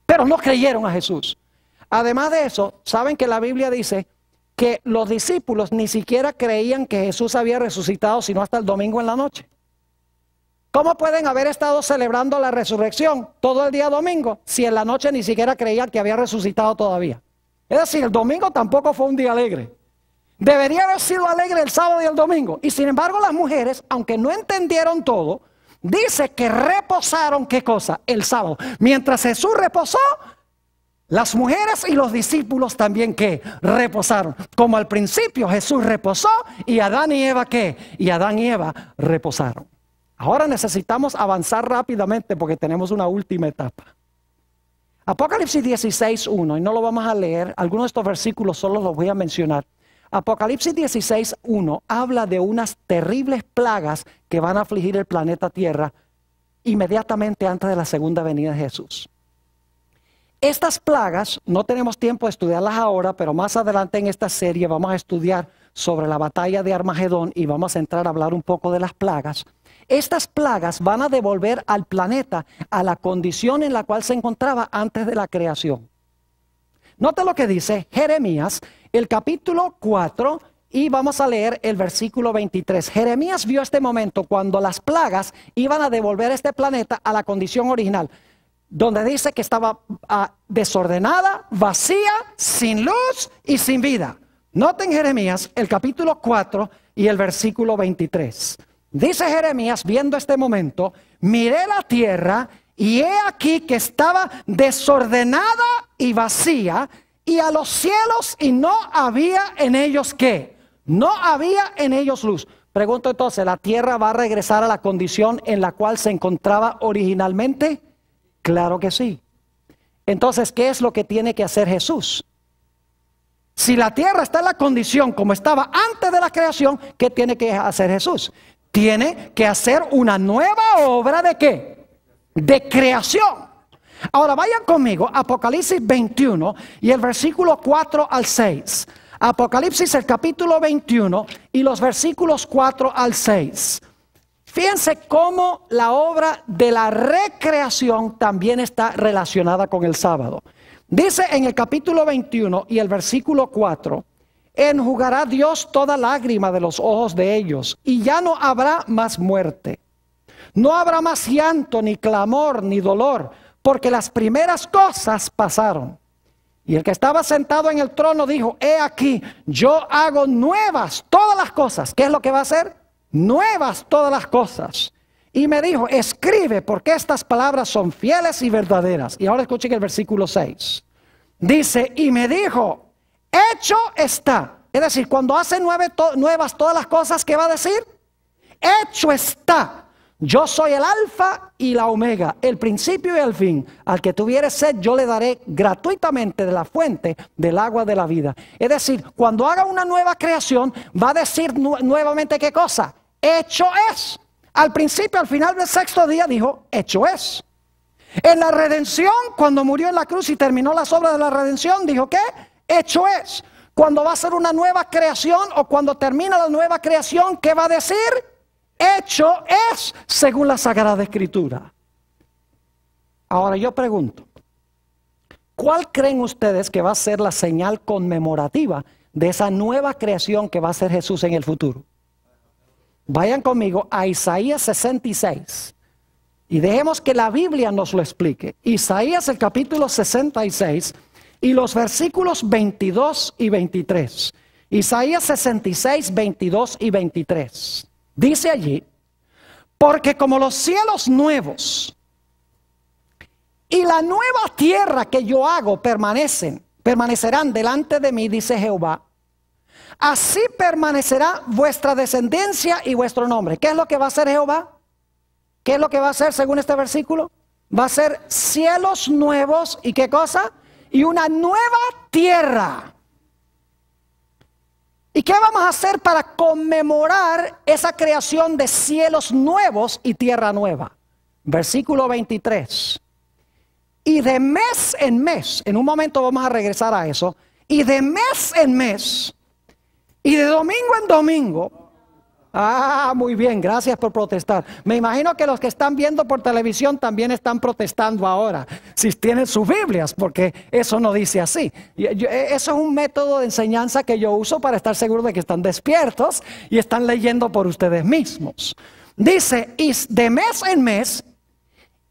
S1: Pero no creyeron a Jesús. Además de eso, saben que la Biblia dice que los discípulos ni siquiera creían que Jesús había resucitado sino hasta el domingo en la noche. ¿Cómo pueden haber estado celebrando la resurrección todo el día domingo si en la noche ni siquiera creían que había resucitado todavía? Es decir, el domingo tampoco fue un día alegre. Debería haber sido alegre el sábado y el domingo. Y sin embargo las mujeres, aunque no entendieron todo, dice que reposaron, ¿qué cosa? El sábado. Mientras Jesús reposó, Las mujeres y los discípulos también ¿qué? Reposaron. Como al principio Jesús reposó y Adán y Eva ¿qué? Y Adán y Eva reposaron. Ahora necesitamos avanzar rápidamente porque tenemos una última etapa. Apocalipsis 16:1, y no lo vamos a leer, algunos de estos versículos solo los voy a mencionar. Apocalipsis 16:1 habla de unas terribles plagas que van a afligir el planeta Tierra inmediatamente antes de la segunda venida de Jesús. Estas plagas, no tenemos tiempo de estudiarlas ahora, pero más adelante en esta serie vamos a estudiar sobre la batalla de Armagedón y vamos a entrar a hablar un poco de las plagas. Estas plagas van a devolver al planeta a la condición en la cual se encontraba antes de la creación. Note lo que dice Jeremías, el capítulo 4, y vamos a leer el versículo 23. Jeremías vio este momento cuando las plagas iban a devolver este planeta a la condición original, donde dice que estaba desordenada, vacía, sin luz y sin vida. Noten Jeremías, el capítulo 4 y el versículo 23. Dice Jeremías, viendo este momento, miré la tierra y he aquí que estaba desordenada y vacía, y a los cielos y no había en ellos ¿qué? No había en ellos luz. Pregunto entonces, ¿la tierra va a regresar a la condición en la cual se encontraba originalmente? Claro que sí. Entonces, ¿qué es lo que tiene que hacer Jesús? Si la tierra está en la condición como estaba antes de la creación, ¿qué tiene que hacer Jesús? Tiene que hacer una nueva obra ¿de qué? De creación. Ahora vayan conmigo, Apocalipsis 21 y el versículo 4 al 6. Apocalipsis el capítulo 21 y los versículos 4 al 6. Fíjense cómo la obra de la recreación también está relacionada con el sábado. Dice en el capítulo 21 y el versículo 4, enjugará Dios toda lágrima de los ojos de ellos, y ya no habrá más muerte. No habrá más llanto, ni clamor, ni dolor, porque las primeras cosas pasaron. Y el que estaba sentado en el trono dijo, he aquí, yo hago nuevas todas las cosas. ¿Qué es lo que va a hacer? Nuevas todas las cosas. Y me dijo, escribe, porque estas palabras son fieles y verdaderas. Y ahora escuchen el versículo 6. Dice, y me dijo, hecho está. Es decir, cuando hace nuevas todas las cosas, ¿qué va a decir? Hecho está. Yo soy el alfa y la omega, el principio y el fin. Al que tuviere sed, yo le daré gratuitamente de la fuente del agua de la vida. Es decir, cuando haga una nueva creación, va a decir nuevamente ¿qué cosa? Hecho es. Al principio, al final del sexto día, dijo, hecho es. En la redención, cuando murió en la cruz y terminó las obras de la redención, dijo, ¿qué? Hecho es. Cuando va a ser una nueva creación o cuando termina la nueva creación, ¿qué va a decir? Hecho es, según la Sagrada Escritura. Ahora yo pregunto, ¿cuál creen ustedes que va a ser la señal conmemorativa de esa nueva creación que va a ser Jesús en el futuro? Vayan conmigo a Isaías 66 y dejemos que la Biblia nos lo explique. Isaías el capítulo 66 y los versículos 22 y 23. Isaías 66, 22 y 23. Dice allí, porque como los cielos nuevos y la nueva tierra que yo hago permanecerán delante de mí, dice Jehová, así permanecerá vuestra descendencia y vuestro nombre. ¿Qué es lo que va a hacer Jehová? ¿Qué es lo que va a hacer según este versículo? Va a ser cielos nuevos y ¿qué cosa? Y una nueva tierra. ¿Y qué vamos a hacer para conmemorar esa creación de cielos nuevos y tierra nueva? Versículo 23. Y de mes en mes, en un momento vamos a regresar a eso, y de mes en mes, y de domingo en domingo. Ah, muy bien, gracias por protestar. Me imagino que los que están viendo por televisión también están protestando ahora, si tienen sus Biblias, porque eso no dice así. Eso es un método de enseñanza que yo uso para estar seguro de que están despiertos y están leyendo por ustedes mismos. Dice, y de mes en mes,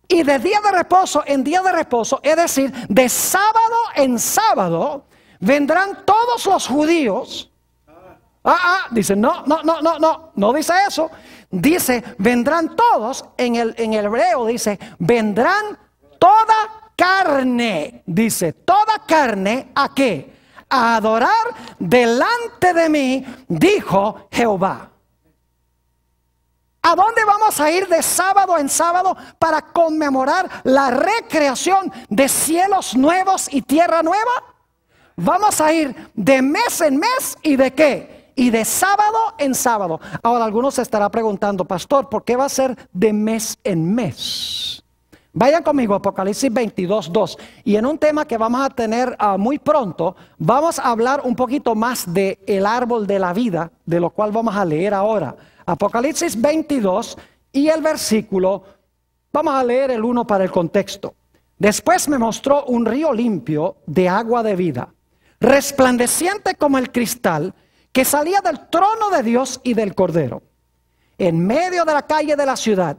S1: y de día de reposo en día de reposo, es decir, de sábado en sábado, vendrán todos los judíos. Dice, no dice eso. Dice, vendrán todos, en el hebreo dice, vendrán toda carne, dice, toda carne, ¿a qué? A adorar delante de mí, dijo Jehová. ¿A dónde vamos a ir de sábado en sábado para conmemorar la recreación de cielos nuevos y tierra nueva? Vamos a ir de mes en mes y de qué? Y de sábado en sábado. Ahora algunos se estará preguntando, pastor, ¿por qué va a ser de mes en mes? Vayan conmigo a Apocalipsis 22:2. Y en un tema que vamos a tener muy pronto, vamos a hablar un poquito más del árbol de la vida, de lo cual vamos a leer ahora. Apocalipsis 22 y el versículo, vamos a leer el 1 para el contexto. Después me mostró un río limpio de agua de vida, resplandeciente como el cristal, que salía del trono de Dios y del Cordero, en medio de la calle de la ciudad.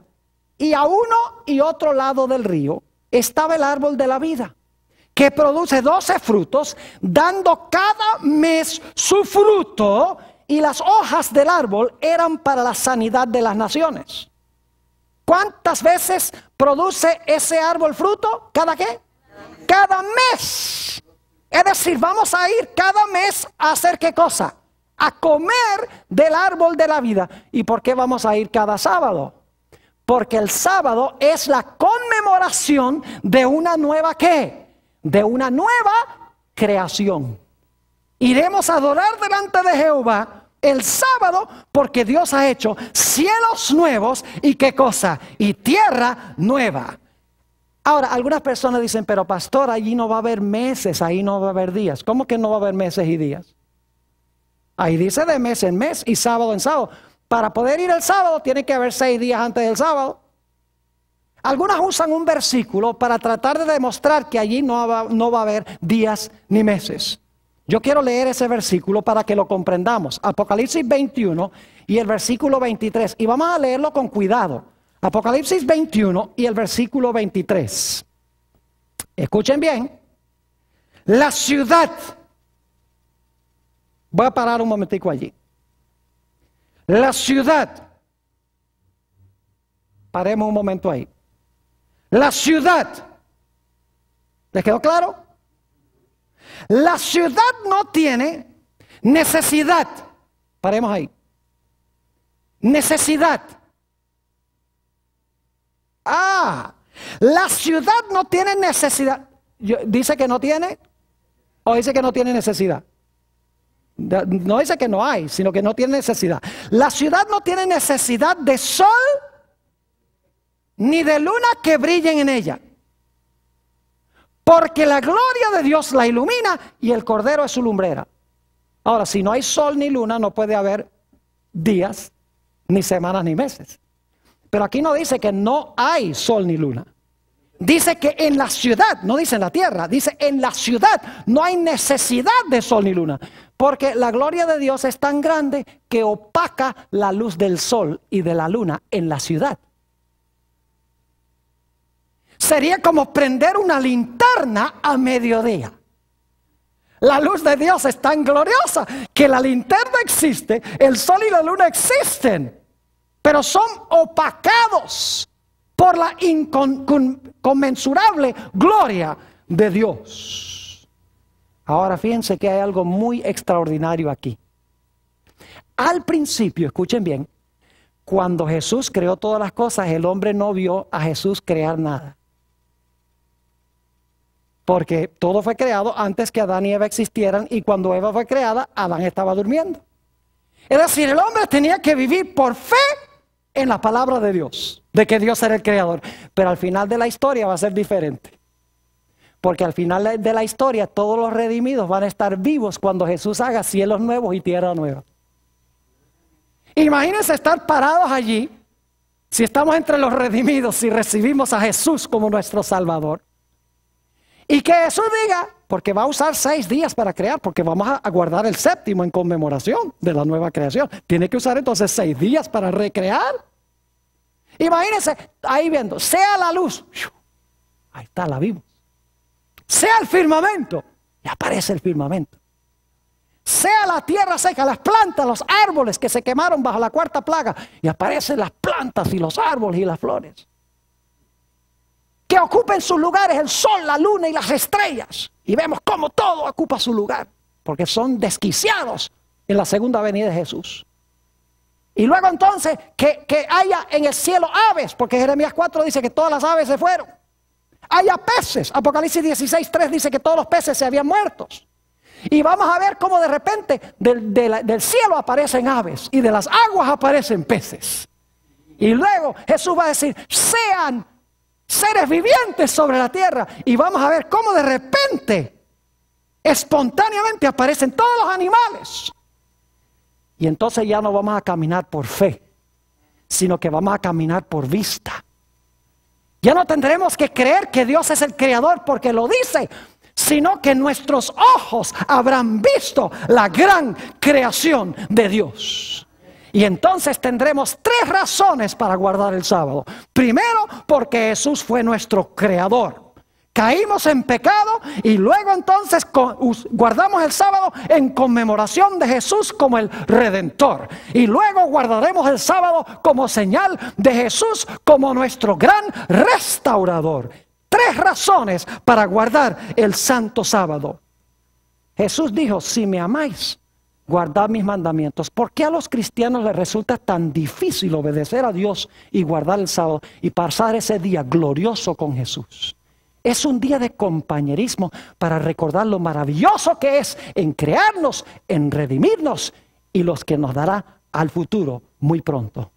S1: Y a uno y otro lado del río estaba el árbol de la vida, que produce 12 frutos, dando cada mes su fruto, y las hojas del árbol eran para la sanidad de las naciones. ¿Cuántas veces produce ese árbol fruto? ¿Cada qué? Cada mes. Es decir, vamos a ir cada mes a hacer ¿qué cosa? A comer del árbol de la vida. ¿Y por qué vamos a ir cada sábado? Porque el sábado es la conmemoración de una nueva ¿qué? De una nueva creación. Iremos a adorar delante de Jehová el sábado porque Dios ha hecho cielos nuevos y ¿qué cosa? Y tierra nueva. Ahora, algunas personas dicen, pero pastor, allí no va a haber meses, ahí no va a haber días. ¿Cómo que no va a haber meses y días? Ahí dice de mes en mes y sábado en sábado. Para poder ir el sábado tiene que haber 6 días antes del sábado. Algunas usan un versículo para tratar de demostrar que allí no va a haber días ni meses. Yo quiero leer ese versículo para que lo comprendamos. Apocalipsis 21 y el versículo 23. Y vamos a leerlo con cuidado. Apocalipsis 21 y el versículo 23. Escuchen bien. La ciudad. Voy a parar un momentico allí. La ciudad. Paremos un momento ahí. La ciudad. ¿Les quedó claro? La ciudad no tiene necesidad. Paremos ahí. Necesidad. La ciudad no tiene necesidad. ¿Dice que no tiene? ¿O dice que no tiene necesidad? No dice que no hay, sino que no tiene necesidad. La ciudad no tiene necesidad de sol ni de luna que brillen en ella, porque la gloria de Dios la ilumina y el Cordero es su lumbrera. Ahora, si no hay sol ni luna, no puede haber días, ni semanas, ni meses. Pero aquí no dice que no hay sol ni luna. Dice que en la ciudad, no dice en la tierra, dice en la ciudad no hay necesidad de sol ni luna. Porque la gloria de Dios es tan grande que opaca la luz del sol y de la luna en la ciudad. Sería como prender una linterna a mediodía. La luz de Dios es tan gloriosa que la linterna existe, el sol y la luna existen, pero son opacados por la inconmensurable gloria de Dios. Ahora fíjense que hay algo muy extraordinario aquí. Al principio, escuchen bien, cuando Jesús creó todas las cosas, el hombre no vio a Jesús crear nada. Porque todo fue creado antes que Adán y Eva existieran, y cuando Eva fue creada, Adán estaba durmiendo. Es decir, el hombre tenía que vivir por fe en la palabra de Dios, de que Dios era el creador. Pero al final de la historia va a ser diferente. Porque al final de la historia todos los redimidos van a estar vivos cuando Jesús haga cielos nuevos y tierra nueva. Imagínense estar parados allí, si estamos entre los redimidos, si recibimos a Jesús como nuestro Salvador. Y que Jesús diga, porque va a usar 6 días para crear, porque vamos a guardar el 7º en conmemoración de la nueva creación. Tiene que usar entonces 6 días para recrear. Imagínense ahí viendo, sea la luz, ahí está, la vimos. Sea el firmamento, y aparece el firmamento. Sea la tierra seca, las plantas, los árboles que se quemaron bajo la 4ª plaga, y aparecen las plantas y los árboles y las flores. Que que ocupen sus lugares el sol, la luna y las estrellas. Y vemos cómo todo ocupa su lugar, porque son desquiciados en la segunda venida de Jesús. Y luego entonces que haya en el cielo aves, porque Jeremías 4 dice que todas las aves se fueron. Haya peces, Apocalipsis 16:3 dice que todos los peces se habían muerto. Y vamos a ver cómo de repente del cielo aparecen aves y de las aguas aparecen peces. Y luego Jesús va a decir, sean seres vivientes sobre la tierra. Y vamos a ver cómo de repente, espontáneamente aparecen todos los animales. Y entonces ya no vamos a caminar por fe, sino que vamos a caminar por vista. Ya no tendremos que creer que Dios es el creador porque lo dice, sino que nuestros ojos habrán visto la gran creación de Dios. Y entonces tendremos 3 razones para guardar el sábado. Primero, porque Jesús fue nuestro creador. Caímos en pecado y luego entonces guardamos el sábado en conmemoración de Jesús como el Redentor. Y luego guardaremos el sábado como señal de Jesús como nuestro gran restaurador. 3 razones para guardar el santo sábado. Jesús dijo, si me amáis, guardad mis mandamientos. ¿Por qué a los cristianos les resulta tan difícil obedecer a Dios y guardar el sábado y pasar ese día glorioso con Jesús? Es un día de compañerismo para recordar lo maravilloso que es en crearnos, en redimirnos y los que nos dará al futuro muy pronto.